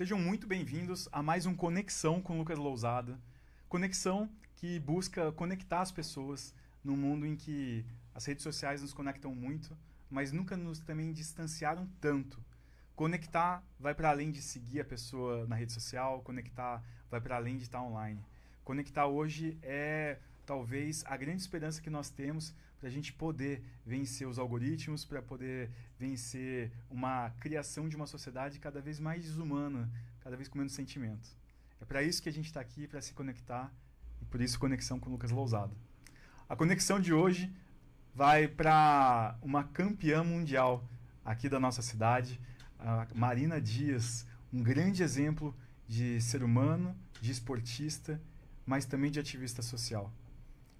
Sejam muito bem-vindos a mais um Conexão com Lucas Lousada. Conexão que busca conectar as pessoas num mundo em que as redes sociais nos conectam muito, mas nunca nos também distanciaram tanto. Conectar vai para além de seguir a pessoa na rede social, conectar vai para além de estar online. Conectar hoje é talvez a grande esperança que nós temos para a gente poder vencer os algoritmos, para poder vencer uma criação de uma sociedade cada vez mais desumana, cada vez com menos sentimento. É para isso que a gente está aqui, para se conectar, e por isso Conexão com Lucas Lousada. A conexão de hoje vai para uma campeã mundial aqui da nossa cidade, a Marina Dias, um grande exemplo de ser humano, de esportista, mas também de ativista social.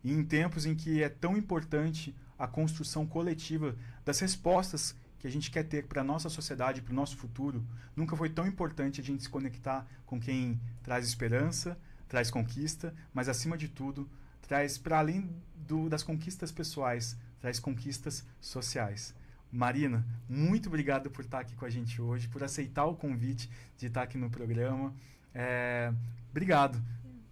E em tempos em que é tão importante a construção coletiva das respostas que a gente quer ter para a nossa sociedade, para o nosso futuro, nunca foi tão importante a gente se conectar com quem traz esperança, traz conquista, mas acima de tudo, traz para além das conquistas pessoais, traz conquistas sociais. Marina, muito obrigado por estar aqui com a gente hoje, por aceitar o convite de estar aqui no programa. Obrigado.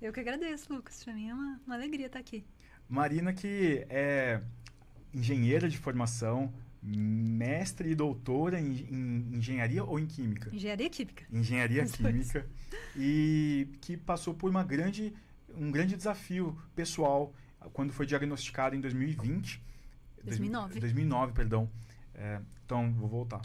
Eu que agradeço, Lucas. Para mim é uma alegria estar aqui. Marina, que é engenheira de formação, mestre e doutora em engenharia ou em química? Engenharia química. Engenharia química. E que passou por um grande desafio pessoal quando foi diagnosticada em 2020. 2009, perdão. Então, vou voltar.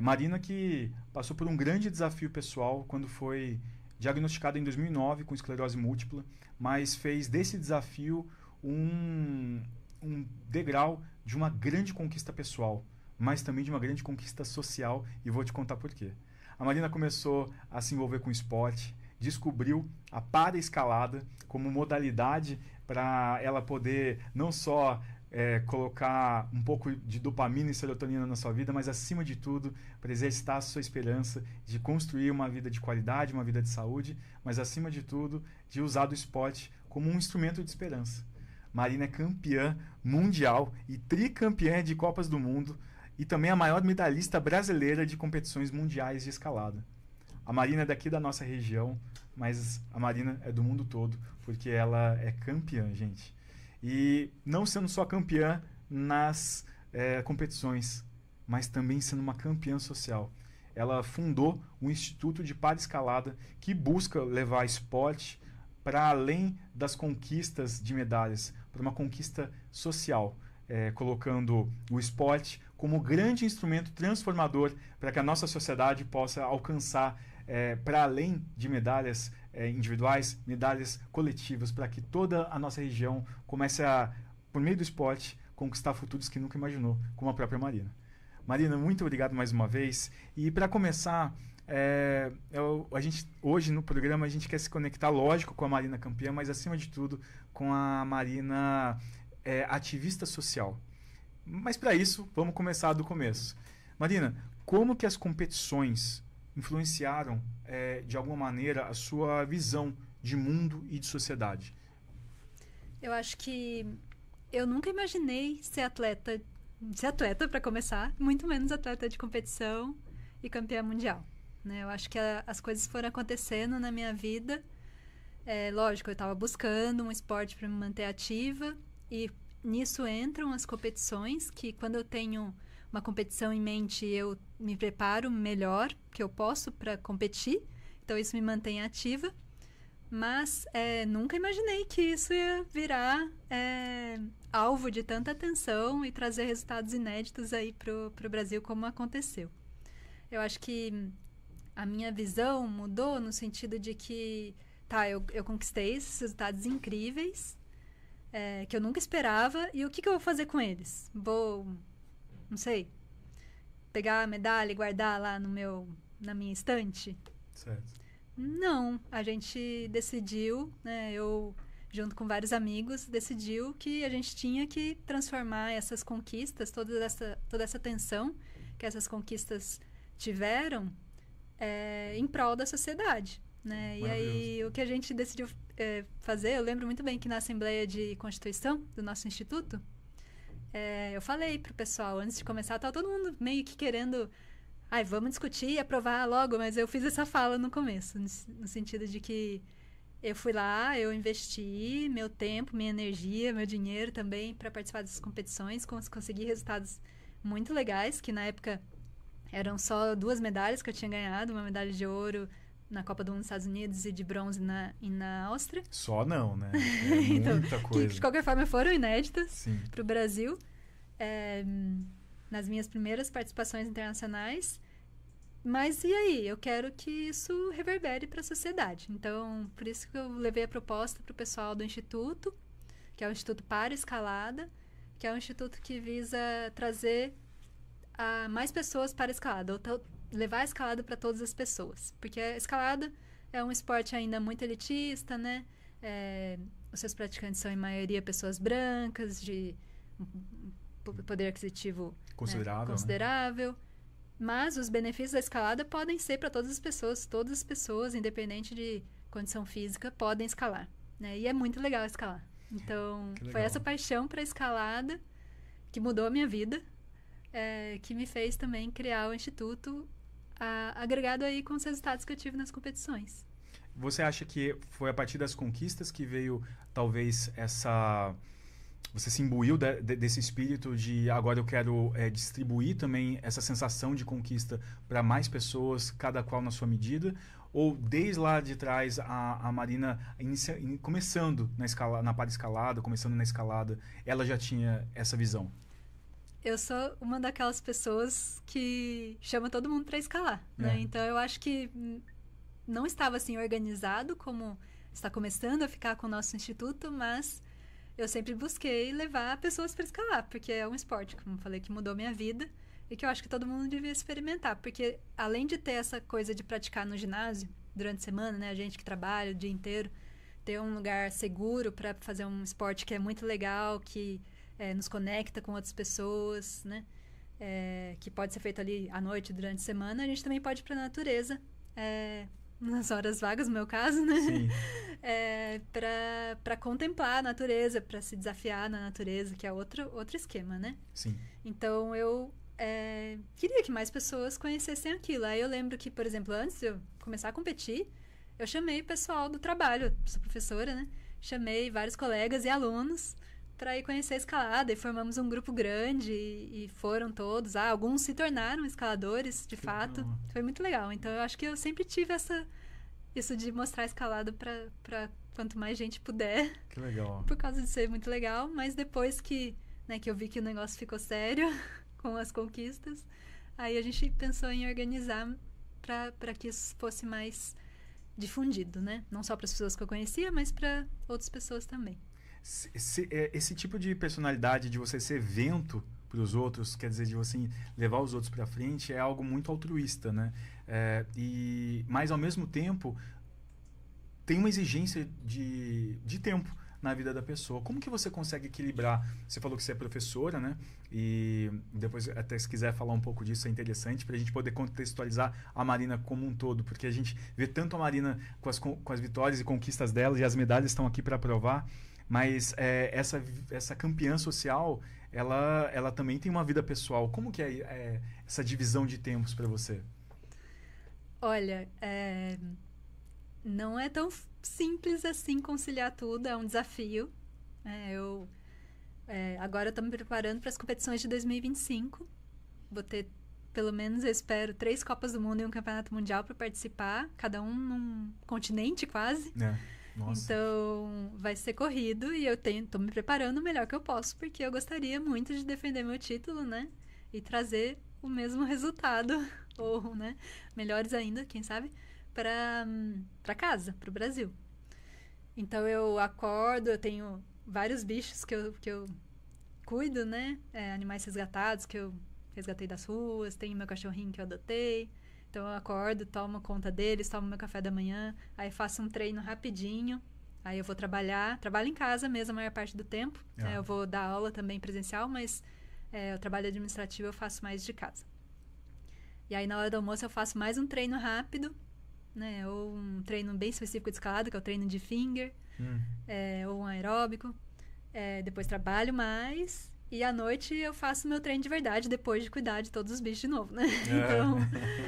Marina, que passou por um grande desafio pessoal quando foi diagnosticada em 2009 com esclerose múltipla, mas fez desse desafio um degrau de uma grande conquista pessoal, mas também de uma grande conquista social, e vou te contar por quê. A Marina começou a se envolver com esporte, descobriu a paraescalada como modalidade para ela poder não só colocar um pouco de dopamina e serotonina na sua vida, mas acima de tudo para exercitar a sua esperança de construir uma vida de qualidade, uma vida de saúde, mas acima de tudo de usar do esporte como um instrumento de esperança. Marina é campeã mundial e tricampeã de Copas do Mundo e também a maior medalhista brasileira de competições mundiais de escalada. A Marina é daqui da nossa região, mas a Marina é do mundo todo, porque ela é campeã, gente. E não sendo só campeã nas competições, mas também sendo uma campeã social. Ela fundou o Instituto de Paraescalada, que busca levar esporte para além das conquistas de medalhas, para uma conquista social, colocando o esporte como grande instrumento transformador para que a nossa sociedade possa alcançar, para além de medalhas individuais, medalhas coletivas, para que toda a nossa região comece a, por meio do esporte, conquistar futuros que nunca imaginou, como a própria Marina. Marina, muito obrigado mais uma vez. E para começar, a gente, hoje no programa a gente quer se conectar, lógico, com a Marina campeã, mas acima de tudo com a Marina ativista social. Mas para isso, vamos começar do começo. Marina, como que as competições influenciaram de alguma maneira a sua visão de mundo e de sociedade? Eu acho que eu nunca imaginei ser atleta para começar, muito menos atleta de competição e campeã mundial. Né? Eu acho que as coisas foram acontecendo na minha vida. Lógico, eu estava buscando um esporte para me manter ativa e nisso entram as competições, que quando eu tenho uma competição em mente, eu me preparo melhor que eu posso para competir, então isso me mantém ativa, mas nunca imaginei que isso ia virar alvo de tanta atenção e trazer resultados inéditos aí pro Brasil, como aconteceu. Eu acho que a minha visão mudou no sentido de que eu conquistei esses resultados incríveis, que eu nunca esperava, e o que eu vou fazer com eles? Vou, não sei, pegar a medalha e guardar lá na minha estante? Certo. Não, a gente decidiu, né, eu junto com vários amigos, decidiu que a gente tinha que transformar essas conquistas, toda essa atenção que essas conquistas tiveram, em prol da sociedade. Né? E aí, o que a gente decidiu fazer, eu lembro muito bem que na Assembleia de Constituição do nosso instituto, eu falei pro pessoal, antes de começar, estava todo mundo meio que querendo ai, vamos discutir e aprovar logo, mas eu fiz essa fala no começo, no sentido de que eu fui lá, eu investi meu tempo, minha energia, meu dinheiro também para participar dessas competições, consegui resultados muito legais, que na época eram só 2 medalhas que eu tinha ganhado, uma medalha de ouro na Copa do Mundo nos Estados Unidos e de bronze na Áustria. Só não, né? É então, muita coisa. Que de qualquer forma foram inéditas para o Brasil. Nas minhas primeiras participações internacionais. Mas e aí? Eu quero que isso reverbere para a sociedade. Então, por isso que eu levei a proposta para o pessoal do Instituto, que é o Instituto Para Escalada, que é um instituto que visa trazer mais pessoas para a escalada, ou levar a escalada para todas as pessoas. Porque a escalada é um esporte ainda muito elitista, né? Os seus praticantes são, em maioria, pessoas brancas, de poder aquisitivo considerável. Né? Mas os benefícios da escalada podem ser para todas as pessoas, independente de condição física, podem escalar. Né? E é muito legal escalar. Então, foi essa paixão para a escalada que mudou a minha vida, que me fez também criar o Instituto, agregado aí com os resultados que eu tive nas competições. Você acha que foi a partir das conquistas que veio, talvez, você se imbuiu desse espírito de agora eu quero distribuir também essa sensação de conquista para mais pessoas, cada qual na sua medida? Ou desde lá de trás a Marina, começando na para-escalada, começando na escalada, ela já tinha essa visão? Eu sou uma daquelas pessoas que chama todo mundo para escalar, né? Então eu acho que não estava assim organizado como está começando a ficar com o nosso instituto, mas eu sempre busquei levar pessoas para escalar, porque é um esporte, como eu falei, que mudou minha vida e que eu acho que todo mundo devia experimentar, porque além de ter essa coisa de praticar no ginásio durante a semana, né, a gente que trabalha o dia inteiro, ter um lugar seguro para fazer um esporte que é muito legal, que nos conecta com outras pessoas, né, que pode ser feito ali à noite, durante a semana, a gente também pode ir para a natureza, nas horas vagas, no meu caso, né? Sim. Para contemplar a natureza, para se desafiar na natureza, que é outro esquema, né? Sim. Então, eu queria que mais pessoas conhecessem aquilo. Aí eu lembro que, por exemplo, antes de eu começar a competir, eu chamei o pessoal do trabalho, eu sou professora, né? Chamei vários colegas e alunos para ir conhecer a escalada, e formamos um grupo grande e foram todos. Alguns se tornaram escaladores, de fato. Foi muito legal. Então, eu acho que eu sempre tive isso de mostrar a escalada para quanto mais gente puder. Que legal. Por causa de ser muito legal. Mas depois que eu vi que o negócio ficou sério com as conquistas, aí a gente pensou em organizar para que isso fosse mais difundido, né? Não só para as pessoas que eu conhecia, mas para outras pessoas também. Esse tipo de personalidade de você ser vento para os outros, quer dizer, de você levar os outros para frente, é algo muito altruísta, né? Mas, ao mesmo tempo, tem uma exigência de tempo na vida da pessoa. Como que você consegue equilibrar? Você falou que você é professora, né? E depois, até se quiser falar um pouco disso, é interessante para a gente poder contextualizar a Marina como um todo, porque a gente vê tanto a Marina com as vitórias e conquistas dela, e as medalhas estão aqui para provar. Mas essa campeã social, ela também tem uma vida pessoal. Como que é essa divisão de tempos para você? Olha, não é tão simples assim conciliar tudo, é um desafio. Agora eu estou me preparando para as competições de 2025. Vou ter, pelo menos, eu espero, 3 Copas do Mundo e um Campeonato Mundial para participar, cada um num continente quase. Nossa. Então, vai ser corrido e eu tô me preparando o melhor que eu posso, porque eu gostaria muito de defender meu título, né? E trazer o mesmo resultado, ou, né? Melhores ainda, quem sabe, para casa, para o Brasil. Então, eu acordo, eu tenho vários bichos que eu cuido, né? Animais resgatados que eu resgatei das ruas, tenho meu cachorrinho que eu adotei. Então, eu acordo, tomo conta deles, tomo meu café da manhã, aí faço um treino rapidinho, aí eu vou trabalho em casa mesmo a maior parte do tempo. Eu vou dar aula também presencial, mas o trabalho administrativo eu faço mais de casa. E aí, na hora do almoço, eu faço mais um treino rápido, né? Ou um treino bem específico de escalada, que é o treino de finger, ou um aeróbico. Depois trabalho mais E à noite eu faço meu treino de verdade depois de cuidar de todos os bichos de novo, né? Então,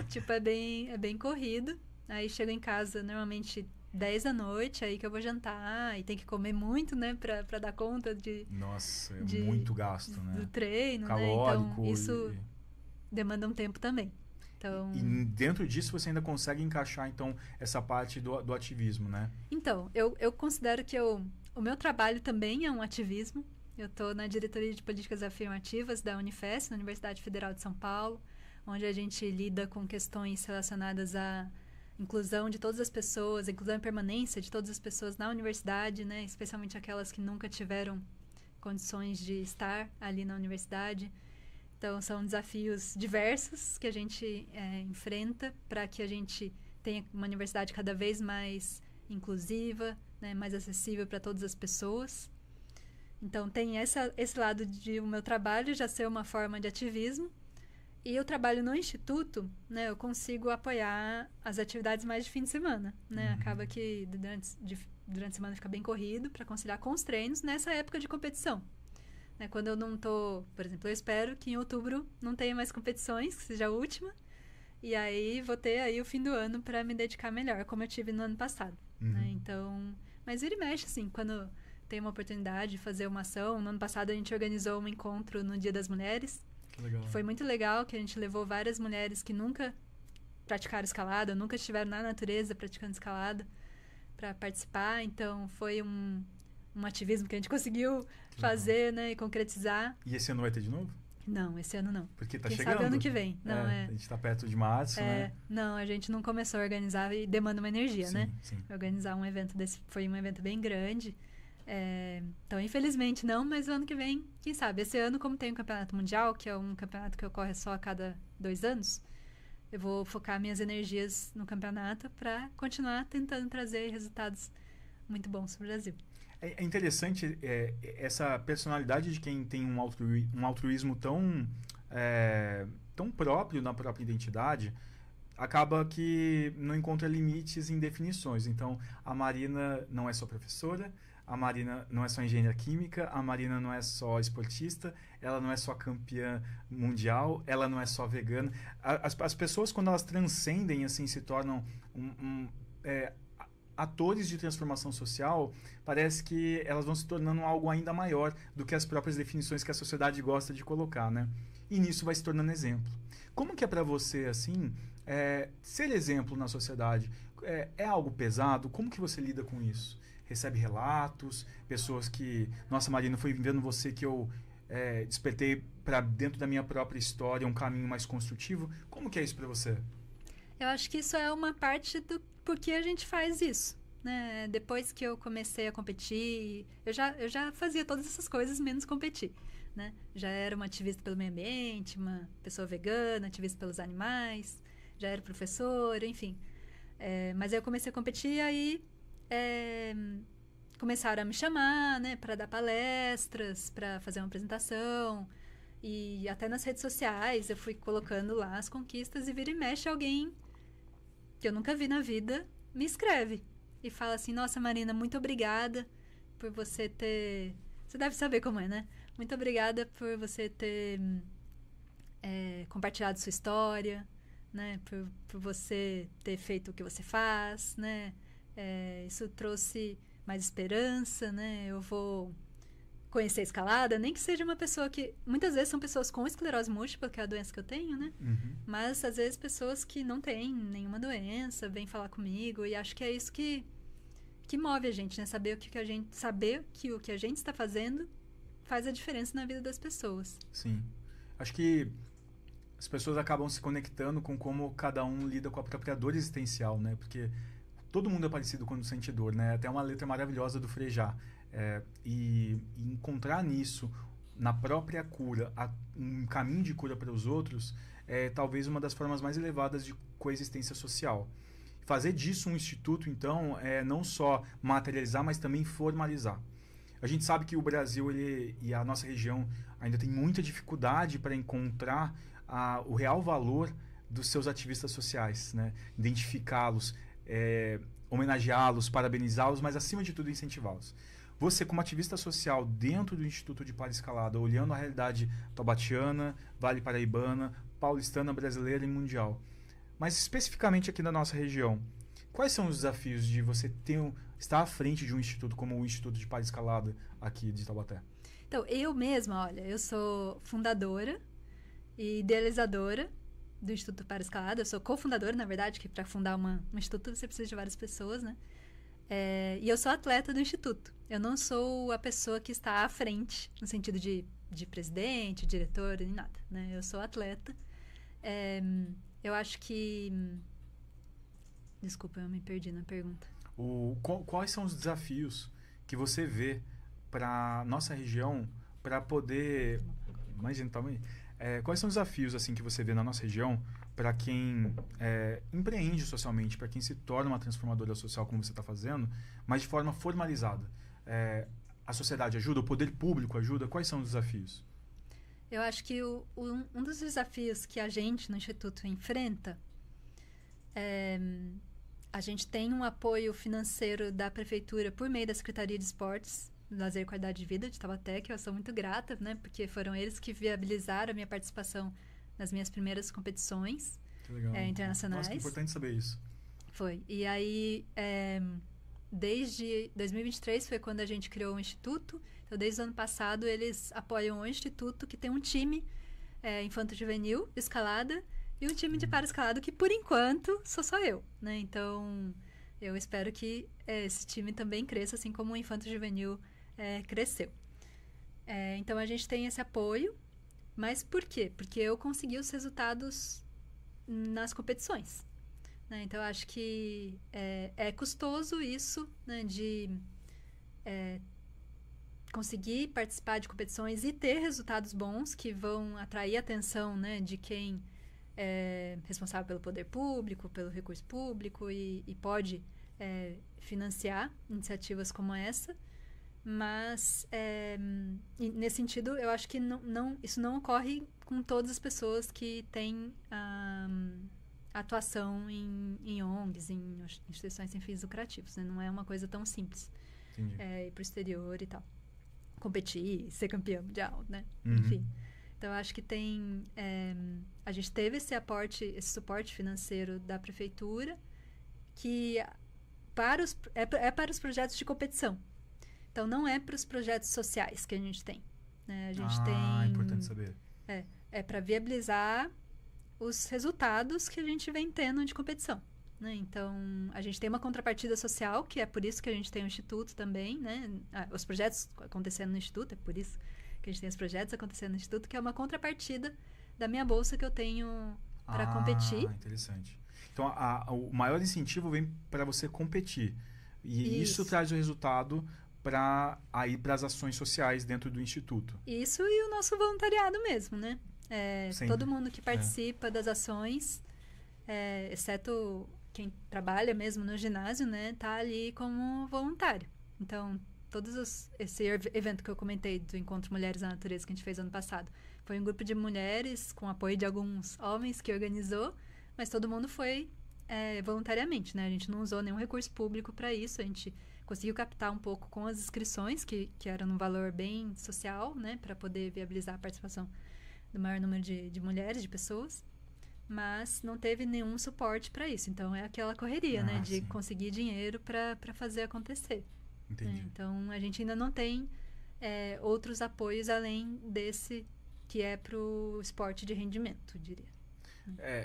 tipo, é bem corrido. Aí chego em casa normalmente 10 da noite, aí que eu vou jantar. E tem que comer muito, né? Pra dar conta de... Nossa, é muito gasto, né? Do treino, calórico, né? Então, isso demanda um tempo também. Então... E dentro disso você ainda consegue encaixar, então, essa parte do ativismo, né? Então, eu considero que o meu trabalho também é um ativismo. Eu estou na diretoria de políticas afirmativas da Unifesp, na Universidade Federal de São Paulo, onde a gente lida com questões relacionadas à inclusão de todas as pessoas, inclusão e permanência de todas as pessoas na universidade, né? Especialmente aquelas que nunca tiveram condições de estar ali na universidade. Então, são desafios diversos que a gente enfrenta para que a gente tenha uma universidade cada vez mais inclusiva, né? Mais acessível para todas as pessoas. Então, tem esse lado de o meu trabalho já ser uma forma de ativismo. E eu trabalho no instituto, né? Eu consigo apoiar as atividades mais de fim de semana, né? Acaba que durante a semana fica bem corrido para conciliar com os treinos nessa época de competição. Né? Quando eu não tô... Por exemplo, eu espero que em outubro não tenha mais competições, que seja a última. E aí, vou ter aí o fim do ano para me dedicar melhor, como eu tive no ano passado. Né? Então... Mas vira e mexe, assim, quando... tem uma oportunidade de fazer uma ação. No ano passado a gente organizou um encontro no Dia das Mulheres. Que legal. Foi muito legal, que a gente levou várias mulheres que nunca praticaram escalada, nunca estiveram na natureza praticando escalada para participar. Então foi um ativismo que a gente conseguiu fazer, né, e concretizar. E esse ano vai ter de novo? Não, esse ano não. Porque tá Quem chegando. sabe ano que vem. Não, A gente tá perto de março, né? Não, a gente não começou a organizar e demanda uma energia, sim, né? Sim. Organizar um evento desse foi um evento bem grande. Então, infelizmente não, mas o ano que vem, quem sabe? Esse ano, como tem o Campeonato Mundial, que é um campeonato que ocorre só a cada 2 anos, eu vou focar minhas energias no campeonato para continuar tentando trazer resultados muito bons para o Brasil. É interessante essa personalidade de quem tem um altruísmo tão próprio na própria identidade, acaba que não encontra limites em definições. Então, a Marina não é só professora, a Marina não é só engenheira química, a Marina não é só esportista, ela não é só campeã mundial, ela não é só vegana. As pessoas, quando elas transcendem, assim, se tornam atores de transformação social, parece que elas vão se tornando algo ainda maior do que as próprias definições que a sociedade gosta de colocar, né? E nisso vai se tornando exemplo. Como que é para você, assim, ser exemplo na sociedade? É algo pesado? Como que você lida com isso? Recebe relatos, pessoas que... Nossa, Marina, foi vendo você que eu despertei para dentro da minha própria história um caminho mais construtivo. Como que é isso para você? Eu acho que isso é uma parte do porquê a gente faz isso, né? Depois que eu comecei a competir, eu já fazia todas essas coisas menos competir, né? Já era uma ativista pelo meio ambiente, uma pessoa vegana, ativista pelos animais, já era professora, enfim. Mas aí eu comecei a competir e aí começaram a me chamar, né, para dar palestras, para fazer uma apresentação. E até nas redes sociais eu fui colocando lá as conquistas e vira e mexe alguém que eu nunca vi na vida me escreve e fala assim: nossa, Marina, muito obrigada por você ter... Você deve saber como é, né? Muito obrigada por você ter compartilhado sua história, né? Por você ter feito o que você faz, né? Isso trouxe mais esperança, né? Eu vou conhecer a escalada, nem que seja uma pessoa que... Muitas vezes são pessoas com esclerose múltipla, que é a doença que eu tenho, né? Mas, às vezes, pessoas que não têm nenhuma doença vêm falar comigo, e acho que é isso que move a gente, né? Saber que o que a gente está fazendo faz a diferença na vida das pessoas. Sim. Acho que as pessoas acabam se conectando com como cada um lida com a própria dor existencial, né? Porque todo mundo é parecido quando sente dor, né? Até uma letra maravilhosa do Frejá. E encontrar nisso, na própria cura, um caminho de cura para os outros, é talvez uma das formas mais elevadas de coexistência social. Fazer disso um instituto, então, é não só materializar, mas também formalizar. A gente sabe que o Brasil e a nossa região ainda tem muita dificuldade para encontrar o real valor dos seus ativistas sociais, né? Identificá-los, homenageá-los, parabenizá-los, mas, acima de tudo, incentivá-los. você, como ativista social dentro do Instituto de Paraescalada, olhando a realidade taubatiana, Vale Paraibana, paulistana, brasileira e mundial, mas especificamente aqui na nossa região, quais são os desafios de você estar à frente de um instituto como o Instituto de Paraescalada aqui de Taubaté? Então, eu mesma, olha, eu sou fundadora e idealizadora do Instituto Paraescalada. Eu sou cofundadora, na verdade, que para fundar um instituto você precisa de várias pessoas, né? E eu sou atleta do Instituto. Eu não sou a pessoa que está à frente, no sentido de presidente, diretor, nem nada, né? Eu sou atleta. Eu acho que... Desculpa, eu me perdi na pergunta. Quais são os desafios que você vê para nossa região para poder... Imagina, também. Quais são os desafios assim que você vê na nossa região para quem empreende socialmente, para quem se torna uma transformadora social como você está fazendo, mas de forma formalizada? A sociedade ajuda? O poder público ajuda? Quais são os desafios? Eu acho que um dos desafios que a gente no Instituto enfrenta a gente tem um apoio financeiro da Prefeitura por meio da Secretaria de Esportes, Lazer e Qualidade de Vida de Taubaté, que eu sou muito grata, né? Porque foram eles que viabilizaram a minha participação nas minhas primeiras competições internacionais. Nossa, que importante saber isso. Foi. E aí, desde 2023 foi quando a gente criou o Instituto. Então, desde o ano passado, eles apoiam o Instituto, que tem um time infanto-juvenil, escalada, e um time de paraescalada que, por enquanto, sou só eu, né? Então, eu espero que esse time também cresça, assim como o infanto-juvenil cresceu. Então, a gente tem esse apoio, mas por quê? Porque eu consegui os resultados nas competições, né? Então, eu acho que é custoso isso, né? De conseguir participar de competições e ter resultados bons que vão atrair a atenção, né? De quem é responsável pelo poder público, pelo recurso público e pode financiar iniciativas como essa. Mas, nesse sentido, eu acho que isso não ocorre com todas as pessoas que têm atuação em ONGs, em instituições sem fins lucrativos, né? Não é uma coisa tão simples. Entendi. Ir para o exterior e tal. Competir, ser campeão mundial, né? Uhum. Enfim. Então, eu acho que a gente teve esse suporte financeiro da Prefeitura, que para os projetos de competição. Então, não é para os projetos sociais que a gente tem, né? A gente é importante saber. É para viabilizar os resultados que a gente vem tendo de competição, né? Então, a gente tem uma contrapartida social, que é por isso que a gente tem o Instituto também, né? Os projetos acontecendo no Instituto, é por isso que a gente tem os projetos acontecendo no Instituto, que é uma contrapartida da minha bolsa que eu tenho para competir. Interessante. Então, o maior incentivo vem para você competir. E isso traz o resultado para as ações sociais dentro do Instituto. Isso e o nosso voluntariado mesmo, né? Todo mundo que participa das ações, exceto quem trabalha mesmo no ginásio, né? Tá ali como voluntário. Então, esse evento que eu comentei do Encontro Mulheres na Natureza que a gente fez ano passado, foi um grupo de mulheres com apoio de alguns homens que organizou, mas todo mundo foi voluntariamente, né? A gente não usou nenhum recurso público para isso, a gente conseguiu captar um pouco com as inscrições, que eram num valor bem social, né? Para poder viabilizar a participação do maior número de mulheres, de pessoas, mas não teve nenhum suporte para isso. Então, é aquela correria, né? De conseguir dinheiro para fazer acontecer. Entendi. Então, a gente ainda não tem outros apoios além desse que é para o esporte de rendimento, eu diria.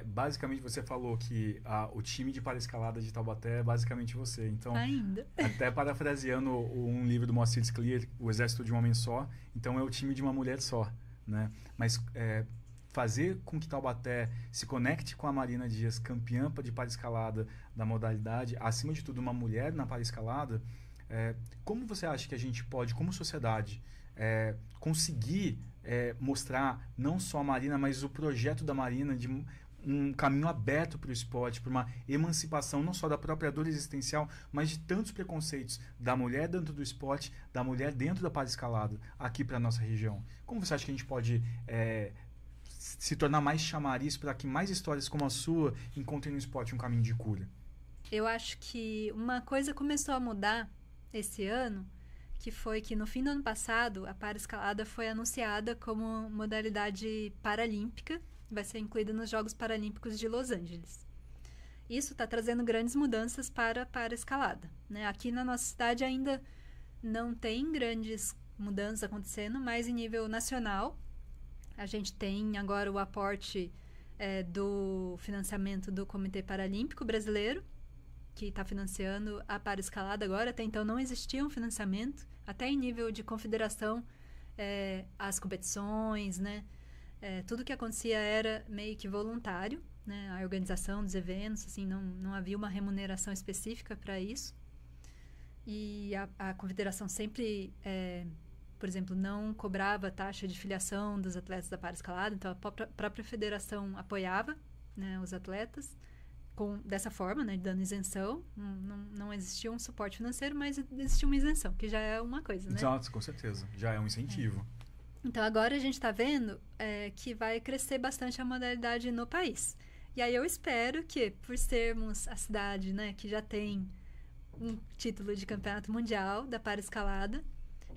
Basicamente, você falou que o time de paraescalada de Taubaté é basicamente você. Então, ainda. Até parafraseando um livro do Moacir Scliar, O Exército de um Homem Só, então é o time de uma mulher só, né? Mas fazer com que Taubaté se conecte com a Marina Dias, campeã de paraescalada da modalidade, acima de tudo uma mulher na paraescalada, como você acha que a gente pode, como sociedade, conseguir mostrar não só a Marina, mas o projeto da Marina de um caminho aberto para o esporte, para uma emancipação não só da própria dor existencial, mas de tantos preconceitos da mulher dentro do esporte, da mulher dentro da paraescalada, aqui para a nossa região? Como você acha que a gente pode se tornar mais chamariz para que mais histórias como a sua encontrem no esporte um caminho de cura? Eu acho que uma coisa começou a mudar esse ano, que foi que no fim do ano passado a paraescalada foi anunciada como modalidade paralímpica, vai ser incluída nos Jogos Paralímpicos de Los Angeles. Isso está trazendo grandes mudanças para a paraescalada, né? Aqui na nossa cidade ainda não tem grandes mudanças acontecendo, mas em nível nacional a gente tem agora o aporte do financiamento do Comitê Paralímpico Brasileiro, que está financiando a paraescalada agora. Até então não existia um financiamento, até em nível de confederação, as competições, né? Tudo que acontecia era meio que voluntário, né? A organização dos eventos, assim, não havia uma remuneração específica para isso. E a confederação sempre, por exemplo, não cobrava taxa de filiação dos atletas da paraescalada, então a própria federação apoiava, né, os atletas dessa forma, né, dando isenção. Não existia um suporte financeiro, mas existia uma isenção, que já é uma coisa, né? Exato, com certeza. Já é um incentivo. Então, agora a gente está vendo que vai crescer bastante a modalidade no país. E aí eu espero que, por sermos a cidade, né, que já tem um título de campeonato mundial da paraescalada,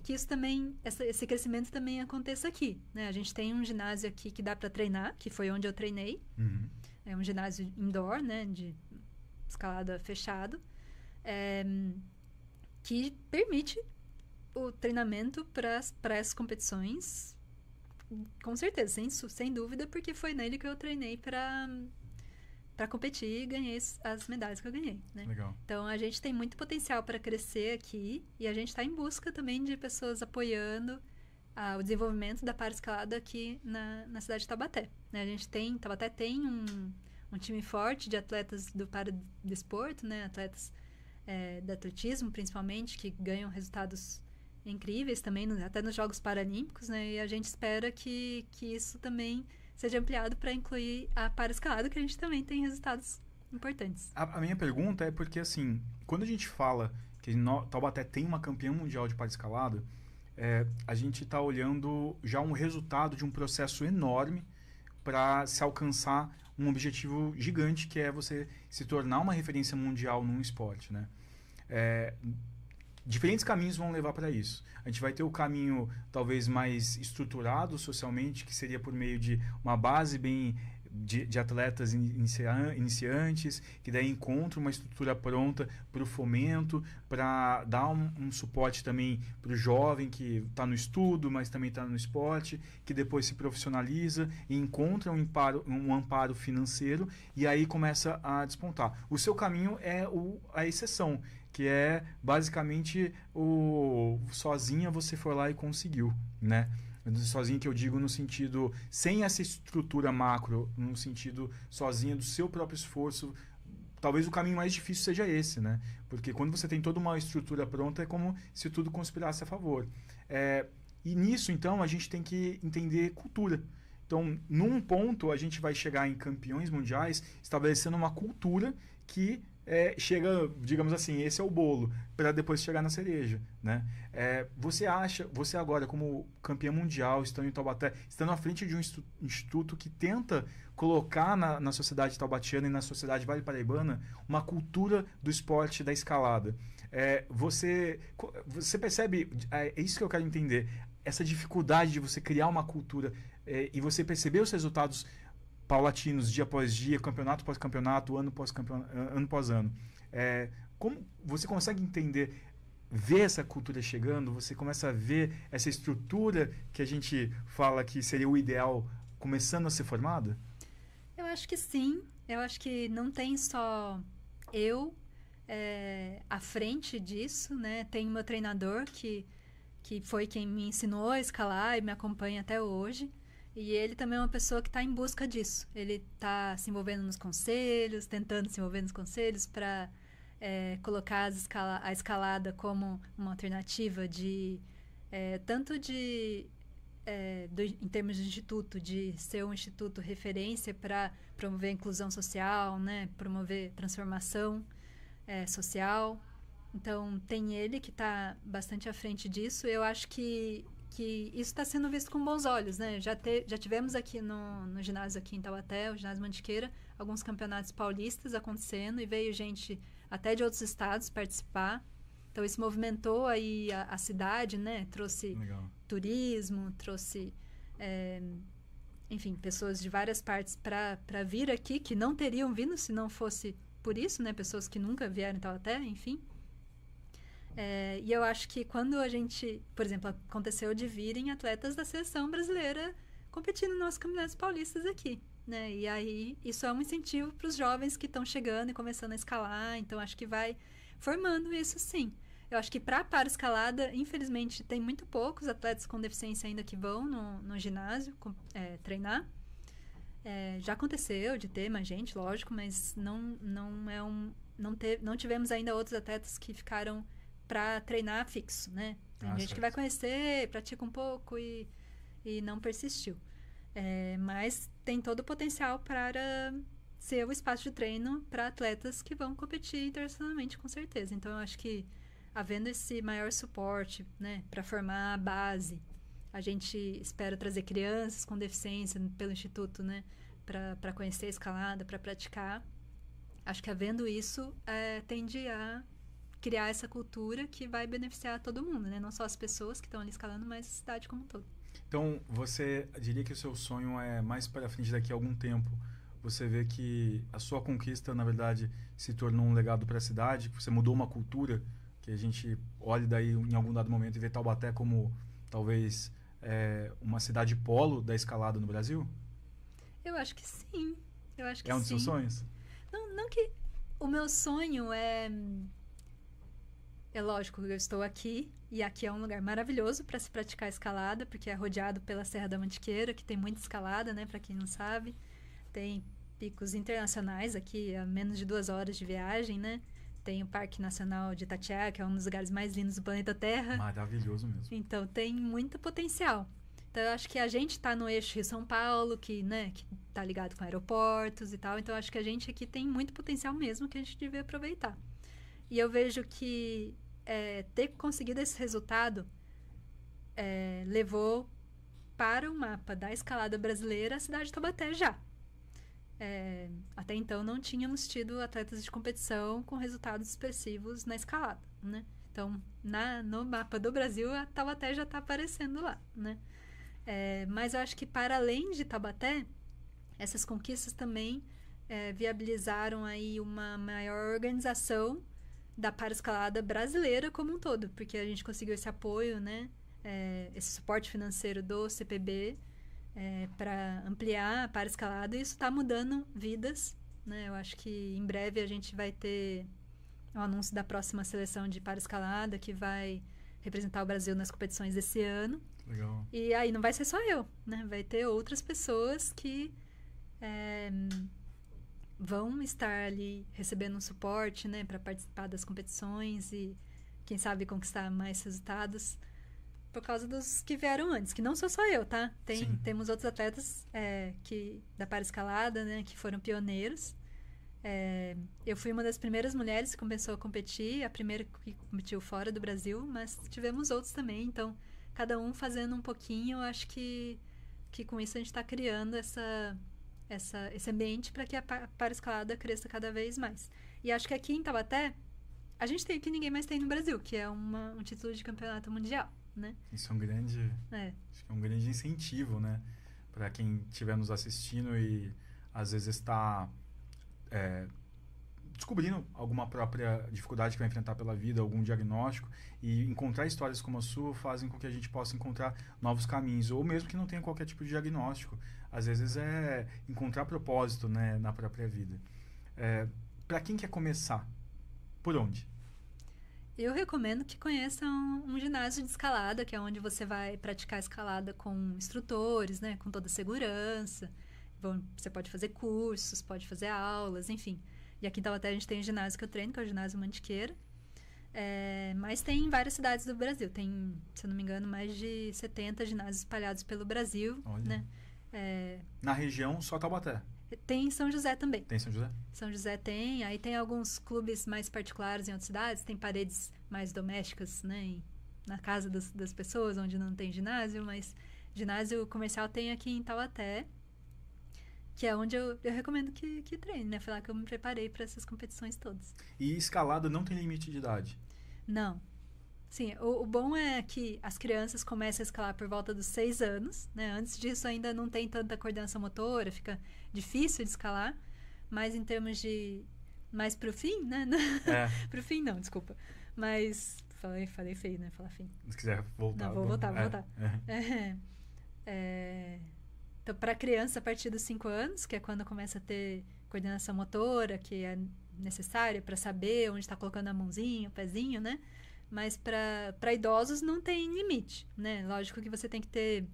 que isso também, esse crescimento também aconteça aqui, né? A gente tem um ginásio aqui que dá para treinar, que foi onde eu treinei. Uhum. É um ginásio indoor, né, de escalada fechado, que permite o treinamento para as competições, com certeza, sem dúvida, porque foi nele que eu treinei para competir e ganhei as medalhas que eu ganhei, né? Legal. Então, a gente tem muito potencial para crescer aqui e a gente está em busca também de pessoas apoiando o desenvolvimento da paraescalada aqui na cidade de Taubaté, né? Taubaté tem um time forte de atletas do paradesporto, né? Atletas de atletismo, principalmente, que ganham resultados incríveis também, até nos Jogos Paralímpicos, né? E a gente espera que isso também seja ampliado para incluir a paraescalada, que a gente também tem resultados importantes. A minha pergunta é porque, assim, quando a gente fala que Taubaté tem uma campeã mundial de paraescalada, a gente está olhando já um resultado de um processo enorme para se alcançar um objetivo gigante, que é você se tornar uma referência mundial num esporte, né? Diferentes caminhos vão levar para isso. A gente vai ter o caminho talvez mais estruturado socialmente, que seria por meio de uma base bem de atletas iniciantes, que daí encontra uma estrutura pronta para o fomento, para dar um suporte também para o jovem que está no estudo, mas também está no esporte, que depois se profissionaliza e encontra um amparo financeiro e aí começa a despontar. O seu caminho é a exceção, que é basicamente sozinha você foi lá e conseguiu, né? Sozinho, que eu digo no sentido sem essa estrutura macro, no sentido sozinha do seu próprio esforço. Talvez o caminho mais difícil seja esse, né? Porque quando você tem toda uma estrutura pronta, é como se tudo conspirasse a favor. E nisso, então, a gente tem que entender cultura. Então, num ponto, a gente vai chegar em campeões mundiais estabelecendo uma cultura que chega, digamos assim, esse é o bolo, para depois chegar na cereja, né? Você agora, como campeã mundial, estando em Taubaté, estando à frente de um instituto que tenta colocar na sociedade taubatiana e na sociedade vale-paraibana uma cultura do esporte da escalada. Você percebe, é isso que eu quero entender, essa dificuldade de você criar uma cultura e você perceber os resultados paulatinos, dia após dia, campeonato após campeonato, ano após ano. Como você consegue entender, ver essa cultura chegando? Você começa a ver essa estrutura que a gente fala que seria o ideal começando a ser formada? Eu acho que sim. Eu acho que não tem só eu à frente disso, né? Tem o meu treinador que foi quem me ensinou a escalar e me acompanha até hoje. E ele também é uma pessoa que está em busca disso. Ele está se envolvendo nos conselhos, tentando se envolver nos conselhos para colocar a escalada como uma alternativa tanto em termos de instituto, de ser um instituto referência para promover a inclusão social, né? Promover transformação social. Então, tem ele que está bastante à frente disso. Eu acho que isso está sendo visto com bons olhos, né? Já tivemos aqui no ginásio aqui em Taubaté, o ginásio Mantiqueira, alguns campeonatos paulistas acontecendo e veio gente até de outros estados participar. Então, isso movimentou aí a cidade, né? Trouxe turismo, trouxe, enfim, pessoas de várias partes para vir aqui, que não teriam vindo se não fosse por isso, né? Pessoas que nunca vieram em Taubaté, enfim. E eu acho que quando a gente, por exemplo, aconteceu de virem atletas da seleção brasileira competindo nos campeonatos paulistas aqui, né? E aí isso é um incentivo para os jovens que estão chegando e começando a escalar, então acho que vai formando isso sim. Eu acho que para escalada, infelizmente, tem muito poucos atletas com deficiência ainda que vão no ginásio treinar. Já aconteceu de ter mais gente, lógico, mas não tivemos ainda outros atletas que ficaram para treinar fixo, né? Tem gente que vai conhecer, pratica um pouco e não persistiu. Mas tem todo o potencial para ser o espaço de treino para atletas que vão competir internacionalmente, com certeza. Então, eu acho que havendo esse maior suporte, né, para formar a base, a gente espera trazer crianças com deficiência pelo Instituto, né, para conhecer a escalada, para praticar. Acho que havendo isso, tende a criar essa cultura que vai beneficiar todo mundo, né? Não só as pessoas que estão ali escalando, mas a cidade como um todo. Então, você diria que o seu sonho é mais para frente daqui a algum tempo? Você vê que a sua conquista, na verdade, se tornou um legado para a cidade, que você mudou uma cultura, que a gente olhe daí em algum dado momento e vê Taubaté como, talvez, uma cidade polo da escalada no Brasil? Eu acho que sim. Eu acho que é um dos seus sonhos? Não que... O meu sonho é lógico, eu estou aqui, e aqui é um lugar maravilhoso para se praticar escalada, porque é rodeado pela Serra da Mantiqueira, que tem muita escalada, né, para quem não sabe. Tem picos internacionais aqui, a menos de 2 horas de viagem, né? Tem o Parque Nacional de Itatiaia, que é um dos lugares mais lindos do planeta Terra. Maravilhoso mesmo. Então, tem muito potencial. Então, eu acho que a gente está no eixo Rio-São Paulo, que tá ligado com aeroportos e tal. Então, eu acho que a gente aqui tem muito potencial mesmo que a gente devia aproveitar. E eu vejo que ter conseguido esse resultado levou para o mapa da escalada brasileira a cidade de Taubaté já. Até então não tínhamos tido atletas de competição com resultados expressivos na escalada, né? Então, no mapa do Brasil, a Taubaté já está aparecendo lá, né? Mas eu acho que para além de Taubaté, essas conquistas também viabilizaram aí uma maior organização da paraescalada brasileira como um todo, porque a gente conseguiu esse apoio, né? Esse suporte financeiro do CPB para ampliar a paraescalada, e isso está mudando vidas, né? Eu acho que em breve a gente vai ter o anúncio da próxima seleção de paraescalada que vai representar o Brasil nas competições desse ano. Legal. E aí não vai ser só eu, né? Vai ter outras pessoas que vão estar ali recebendo um suporte, né, para participar das competições e, quem sabe, conquistar mais resultados por causa dos que vieram antes, que não sou só eu, tá? Temos outros atletas da paraescalada, né, que foram pioneiros. Eu fui uma das primeiras mulheres que começou a competir, a primeira que competiu fora do Brasil, mas tivemos outros também, então, cada um fazendo um pouquinho. Eu acho que com isso a gente está criando esse ambiente para que a paraescalada cresça cada vez mais. E acho que aqui em Taubaté, a gente tem o que ninguém mais tem no Brasil, que é um título de campeonato mundial, né? Isso é um grande... Acho que é um grande incentivo, né? Para quem estiver nos assistindo e às vezes está descobrindo alguma própria dificuldade que vai enfrentar pela vida, algum diagnóstico, e encontrar histórias como a sua fazem com que a gente possa encontrar novos caminhos, ou mesmo que não tenha qualquer tipo de diagnóstico. Às vezes é encontrar propósito, né, na própria vida. Para quem quer começar, por onde? Eu recomendo que conheçam um ginásio de escalada, que é onde você vai praticar escalada com instrutores, né, com toda a segurança. Você pode fazer cursos, pode fazer aulas, enfim. E aqui em Taubaté a gente tem um ginásio que eu treino, que é o Ginásio Mantiqueira. Mas tem em várias cidades do Brasil. Tem, se eu não me engano, mais de 70 ginásios espalhados pelo Brasil. Olha. Né? Na região, só Taubaté? Tem em São José também. Tem em São José? São José tem. Aí tem alguns clubes mais particulares em outras cidades. Tem paredes mais domésticas, né? Na casa das pessoas, onde não tem ginásio. Mas ginásio comercial tem aqui em Taubaté, que é onde eu recomendo que treine, né? Foi lá que eu me preparei para essas competições todas. E escalada não tem limite de idade? Não. Sim, o bom é que as crianças começam a escalar por volta dos 6 anos, né? Antes disso ainda não tem tanta coordenação motora, fica difícil de escalar, mas em termos de... mais pro fim, né? Pro fim não, desculpa. Mas... Falei feio, né? Falar fim. Se quiser voltar. Não, vou voltar. Então, para criança, a partir dos 5 anos, que é quando começa a ter coordenação motora, que é necessária para saber onde está colocando a mãozinha, o pezinho, né? Mas para idosos não tem limite, né? Lógico que você tem que ter...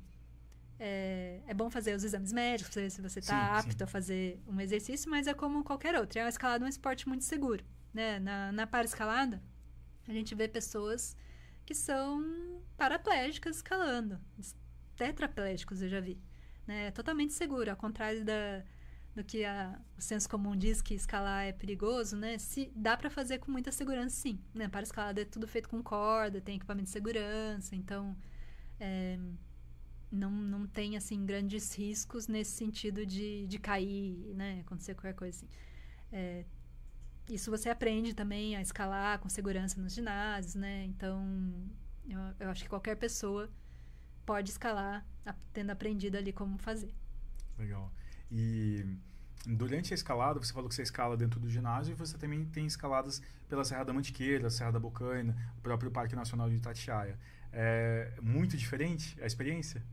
É bom fazer os exames médicos, se você está apto a fazer um exercício, mas é como qualquer outro. A escalada é um esporte muito seguro, né? Na para-escalada, a gente vê pessoas que são paraplégicas escalando. Tetraplégicos eu já vi. Né? É totalmente seguro, ao contrário do que o senso comum diz que escalar é perigoso, né? Se dá para fazer com muita segurança, sim. Né? Para escalada é tudo feito com corda, tem equipamento de segurança, então não tem assim grandes riscos nesse sentido de cair, né? Acontecer qualquer coisa assim. Isso você aprende também a escalar com segurança nos ginásios, né? Então eu acho que qualquer pessoa pode escalar tendo aprendido ali como fazer. Legal. E durante a escalada, você falou que você escala dentro do ginásio e você também tem escaladas pela Serra da Mantiqueira, Serra da Bocaina, o próprio Parque Nacional de Itatiaia. É muito diferente a experiência?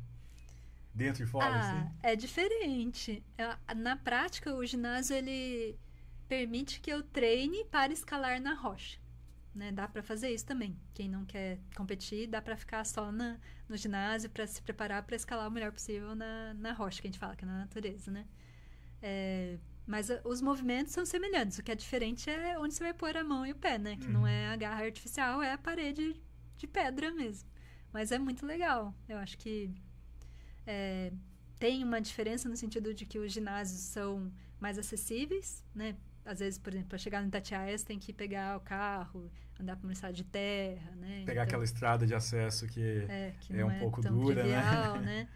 Dentro e fora, assim? É diferente. Na prática, o ginásio, ele permite que eu treine para escalar na rocha. Né? Dá para fazer isso também. Quem não quer competir, dá para ficar só no ginásio para se preparar para escalar o melhor possível na rocha, que a gente fala, que é na natureza, né? Mas os movimentos são semelhantes. O que é diferente é onde você vai pôr a mão e o pé, né? Que não é a garra artificial, é a parede de pedra mesmo. Mas é muito legal. Eu acho que tem uma diferença no sentido de que os ginásios são mais acessíveis, né? Às vezes, por exemplo, para chegar no Itatiaia, você tem que pegar o carro, andar por uma estrada de terra, né? Pegar aquela estrada de acesso que é um pouco tão dura, trivial, né?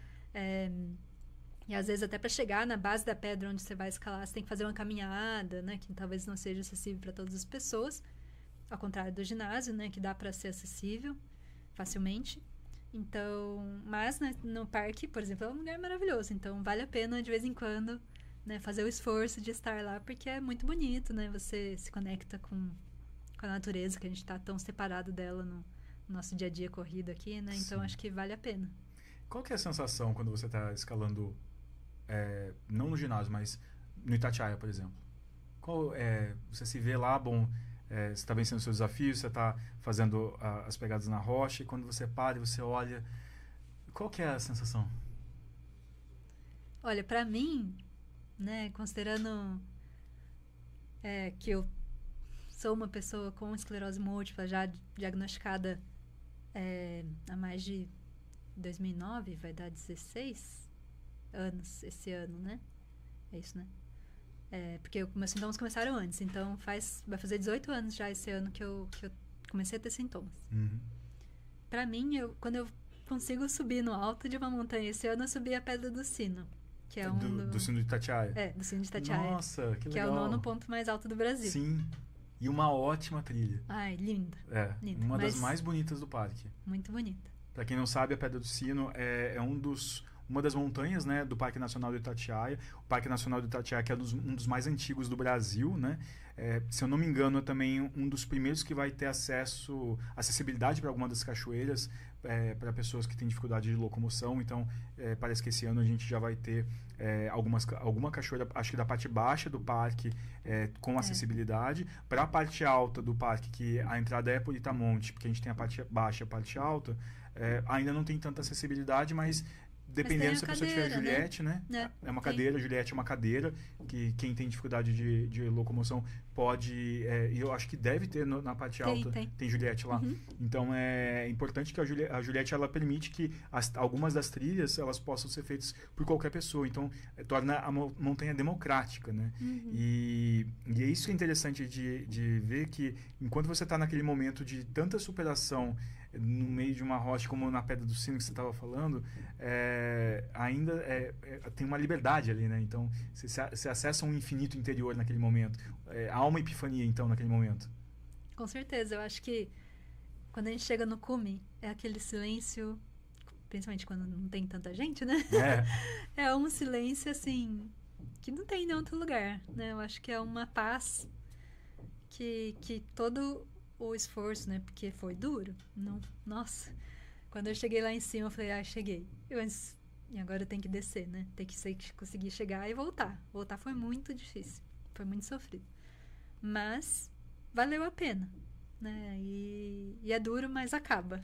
E às vezes até para chegar na base da pedra onde você vai escalar, você tem que fazer uma caminhada, né? Que talvez não seja acessível para todas as pessoas. Ao contrário do ginásio, né? Que dá para ser acessível facilmente. Então, mas né, no parque, por exemplo, é um lugar maravilhoso. Então, vale a pena de vez em quando, né, fazer o esforço de estar lá, porque é muito bonito, né? Você se conecta com a natureza, que a gente está tão separado dela no nosso dia a dia corrido aqui, né? Então, acho que vale a pena. Qual que é a sensação quando você está escalando, não no ginásio, mas no Itatiaia, por exemplo? Você se vê lá, você está vencendo seus desafios, você está fazendo as pegadas na rocha, e quando você para e você olha, qual que é a sensação? Olha, para mim, né, considerando que eu sou uma pessoa com esclerose múltipla, já diagnosticada há mais de 2009, vai dar 16 anos esse ano, né? É isso, né? Porque meus sintomas começaram antes, então vai fazer 18 anos já esse ano que eu comecei a ter sintomas. Pra mim, quando eu consigo subir no alto de uma montanha, esse ano eu subi a Pedra do Sino, que é do Sino de Itatiaia. Do Sino de Itatiaia. Nossa, que legal. Que é o 9º ponto mais alto do Brasil. Sim, e uma ótima trilha. Ai, linda. Linda. Uma das mais bonitas do parque. Muito bonita. Pra quem não sabe, a Pedra do Sino é uma das montanhas, né, do Parque Nacional do Itatiaia. O Parque Nacional do Itatiaia, que é um dos mais antigos do Brasil, né? Se eu não me engano, é também um dos primeiros que vai ter acessibilidade para alguma das cachoeiras, para pessoas que têm dificuldade de locomoção. Então, parece que esse ano a gente já vai ter alguma cachoeira, acho que da parte baixa do parque, com acessibilidade. Para a parte alta do parque, que a entrada é por Itamonte, porque a gente tem a parte baixa e a parte alta, ainda não tem tanta acessibilidade, mas dependendo se a pessoa tiver Juliette, né? É uma cadeira, Juliette é uma cadeira que quem tem dificuldade de locomoção pode, e eu acho que deve ter na parte alta, tem Juliette lá. Então é importante que a Juliette ela permite que algumas das trilhas elas possam ser feitas por qualquer pessoa, então torna a montanha democrática, né? E é isso que é interessante de ver, que enquanto você está naquele momento de tanta superação no meio de uma rocha, como na Pedra do Sino que você estava falando, ainda tem uma liberdade ali, né? Então, você acessa um infinito interior naquele momento. Há uma epifania, então, naquele momento. Com certeza. Eu acho que Quando a gente chega no cume, é aquele silêncio, principalmente quando não tem tanta gente, né? É um silêncio, assim, que não tem em outro lugar, né? Eu acho que é uma paz que todo o esforço, né? Porque foi duro. Não, nossa, quando eu cheguei lá em cima, eu falei, cheguei. E agora eu tenho que descer, né? Tem que conseguir chegar e voltar. Voltar foi muito difícil. Foi muito sofrido. Mas valeu a pena, né? E é duro, mas acaba.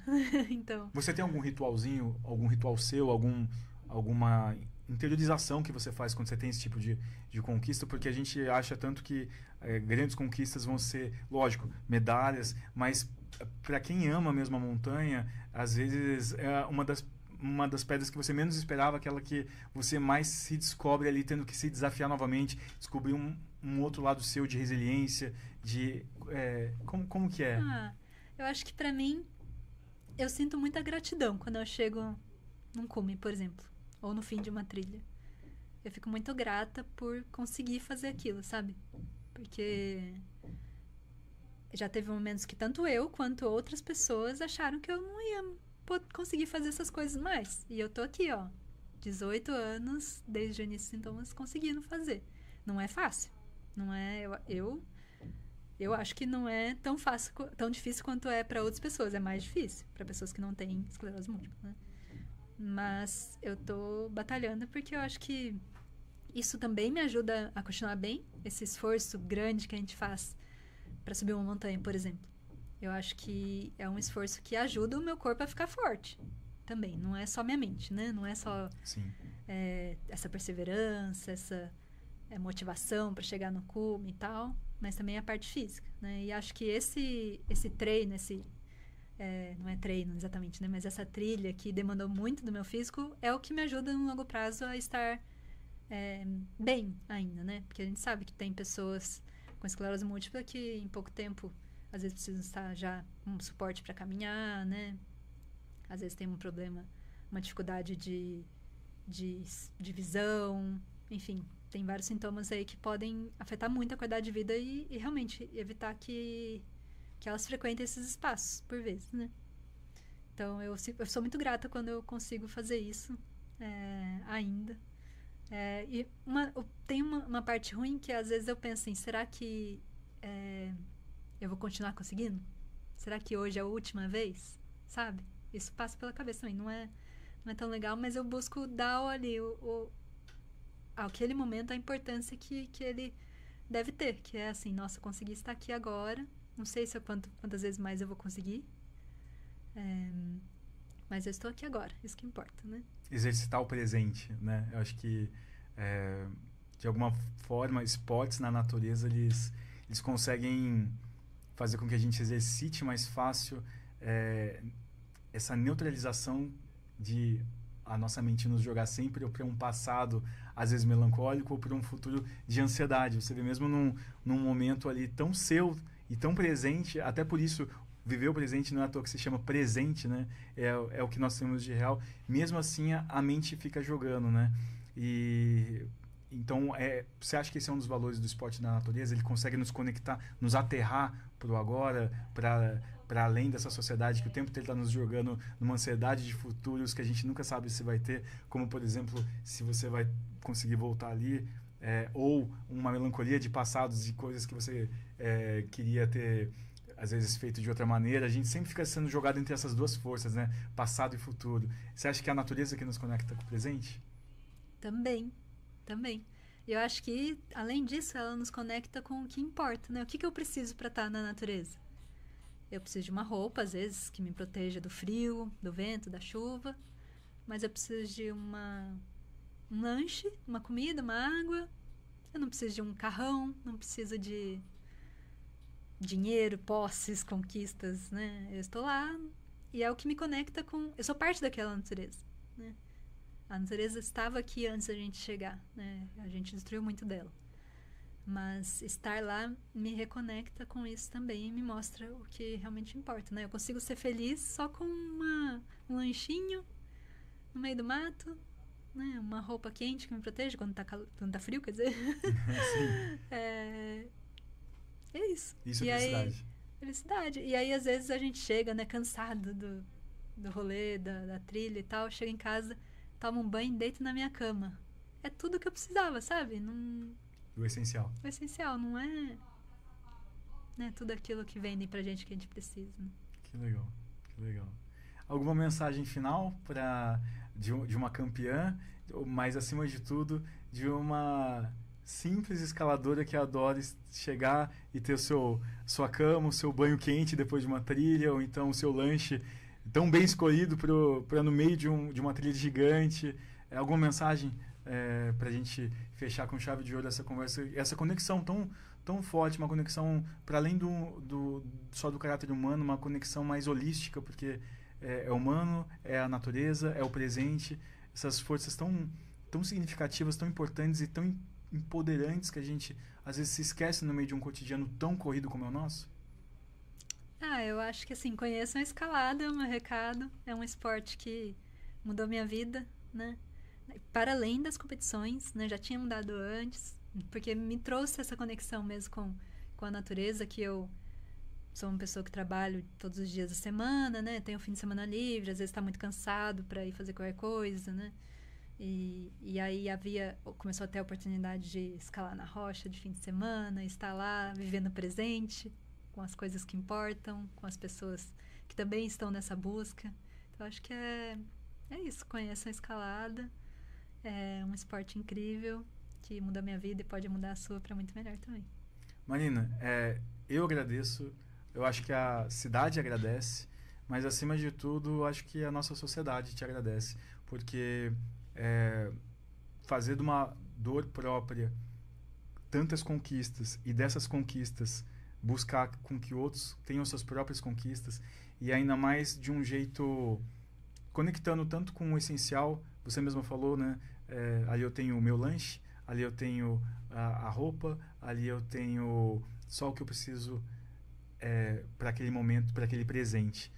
Então... Você tem algum ritualzinho, algum ritual seu, alguma interiorização que você faz quando você tem esse tipo de conquista? Porque a gente acha tanto que grandes conquistas vão ser, lógico, medalhas, mas para quem ama mesmo a montanha, às vezes é uma das pedras que você menos esperava, aquela que você mais se descobre ali, tendo que se desafiar novamente, descobrir um outro lado seu de resiliência, como que é? Eu acho que pra mim, eu sinto muita gratidão quando eu chego num cume, por exemplo, ou no fim de uma trilha. Eu fico muito grata por conseguir fazer aquilo, sabe? Porque já teve momentos que tanto eu quanto outras pessoas acharam que eu não ia conseguir fazer essas coisas mais. E eu tô aqui, 18 anos, desde o início dos sintomas, conseguindo fazer. Não é fácil. Não é... Eu acho que não é tão fácil, tão difícil quanto é para outras pessoas. É mais difícil para pessoas que não têm esclerose múltipla, né? Mas eu tô batalhando porque eu acho que isso também me ajuda a continuar bem. Esse esforço grande que a gente faz para subir uma montanha, por exemplo. Eu acho que é um esforço que ajuda o meu corpo a ficar forte também. Não é só minha mente, né? Não é só essa perseverança, essa motivação para chegar no cume e tal, mas também a parte física, né? E acho que esse treino, não é treino exatamente, né? Mas essa trilha que demandou muito do meu físico é o que me ajuda no longo prazo a estar bem ainda, né? Porque a gente sabe que tem pessoas com esclerose múltipla que em pouco tempo às vezes precisam estar já um suporte para caminhar, né? Às vezes tem um problema, uma dificuldade de visão, enfim, tem vários sintomas aí que podem afetar muito a qualidade de vida e realmente evitar que elas frequentem esses espaços, por vezes, né? Então, eu sou muito grata quando eu consigo fazer isso ainda. E tem uma parte ruim que às vezes eu penso assim, será que eu vou continuar conseguindo? Será que hoje é a última vez? Sabe? Isso passa pela cabeça também. Não é tão legal, mas eu busco dar ali aquele momento a importância que ele deve ter. Que é assim, nossa, consegui estar aqui agora. Não sei se quantas vezes mais eu vou conseguir. Mas eu estou aqui agora. Isso que importa, né? Exercitar o presente, né? Eu acho que de alguma forma, esportes na natureza, eles conseguem fazer com que a gente exercite mais fácil essa neutralização de a nossa mente nos jogar sempre ou para um passado, às vezes melancólico, ou para um futuro de ansiedade. Você vê mesmo num momento ali tão seu e tão presente, até por isso viver o presente não é à toa que se chama presente, né? É o que nós temos de real. Mesmo assim, a mente fica jogando, né? E então, você acha que esse é um dos valores do esporte na natureza? Ele consegue nos conectar, nos aterrar para o agora, para além dessa sociedade que o tempo inteiro está nos jogando numa ansiedade de futuros que a gente nunca sabe se vai ter, como, por exemplo, se você vai conseguir voltar ali, ou uma melancolia de passados, de coisas que você queria ter, às vezes, feito de outra maneira. A gente sempre fica sendo jogado entre essas duas forças, né? Passado e futuro. Você acha que é a natureza que nos conecta com o presente? Também. Eu acho que, além disso, ela nos conecta com o que importa, né? O que eu preciso para estar na natureza? Eu preciso de uma roupa, às vezes, que me proteja do frio, do vento, da chuva. Mas eu preciso de um lanche, uma comida, uma água. Eu não preciso de um carrão, não preciso de dinheiro, posses, conquistas, né? Eu estou lá e é o que me conecta com... Eu sou parte daquela natureza, né? A natureza estava aqui antes da gente chegar, né? A gente destruiu muito dela. Mas estar lá me reconecta com isso também e me mostra o que realmente importa, né? Eu consigo ser feliz só com um lanchinho no meio do mato, né? Uma roupa quente que me protege quando tá frio, quer dizer. Sim. É isso. Isso e é aí felicidade. Felicidade. E aí, às vezes, a gente chega, né, cansado do rolê, da trilha e tal, chega em casa, tomo um banho e deito na minha cama. É tudo que eu precisava, sabe? O essencial. O essencial, não é, né, tudo aquilo que vendem pra gente que a gente precisa. Né? Que legal, que legal. Alguma mensagem final de uma campeã, mas acima de tudo, de uma simples escaladora que adora chegar e ter sua cama, o seu banho quente depois de uma trilha, ou então o seu lanche tão bem escolhido para no meio de uma trilha gigante. Alguma mensagem para a gente fechar com chave de ouro essa conversa, essa conexão tão forte, uma conexão para além só do caráter humano, uma conexão mais holística, porque é humano, é a natureza, é o presente, essas forças tão significativas, tão importantes e tão empoderantes que a gente às vezes se esquece no meio de um cotidiano tão corrido como é o nosso? Eu acho que assim, conheçam a escalada, é um recado, é um esporte que mudou minha vida, né? Para além das competições, né? Já tinha mudado antes, porque me trouxe essa conexão mesmo com a natureza, que eu sou uma pessoa que trabalho todos os dias da semana, né? Tenho fim de semana livre, às vezes está muito cansado para ir fazer qualquer coisa, né? E aí começou a ter a oportunidade de escalar na rocha de fim de semana, estar lá, vivendo o presente, com as coisas que importam, com as pessoas que também estão nessa busca. Então, acho que é isso. Conheçam a escalada. É um esporte incrível que muda a minha vida e pode mudar a sua para muito melhor também. Marina, eu agradeço. Eu acho que a cidade agradece, mas acima de tudo, eu acho que a nossa sociedade te agradece, porque fazer de uma dor própria tantas conquistas e dessas conquistas buscar com que outros tenham suas próprias conquistas e ainda mais de um jeito conectando tanto com o essencial. Você mesma falou, né? Ali eu tenho o meu lanche, ali eu tenho a roupa, ali eu tenho só o que eu preciso para aquele momento, para aquele presente.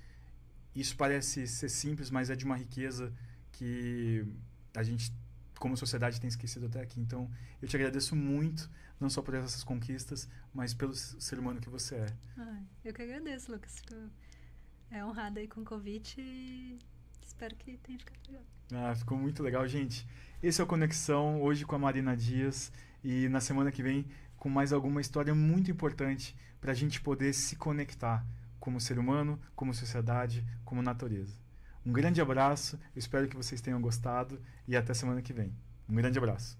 Isso parece ser simples, mas é de uma riqueza que a gente, como sociedade, tem esquecido até aqui. Então, eu te agradeço muito, não só por essas conquistas, mas pelo ser humano que você é. Eu que agradeço, Lucas. Fico honrada aí com o convite e espero que tenha ficado legal. Ficou muito legal, gente. Esse é o Conexão, hoje com a Marina Dias, e na semana que vem com mais alguma história muito importante para a gente poder se conectar como ser humano, como sociedade, como natureza. Um grande abraço, eu espero que vocês tenham gostado e até semana que vem. Um grande abraço.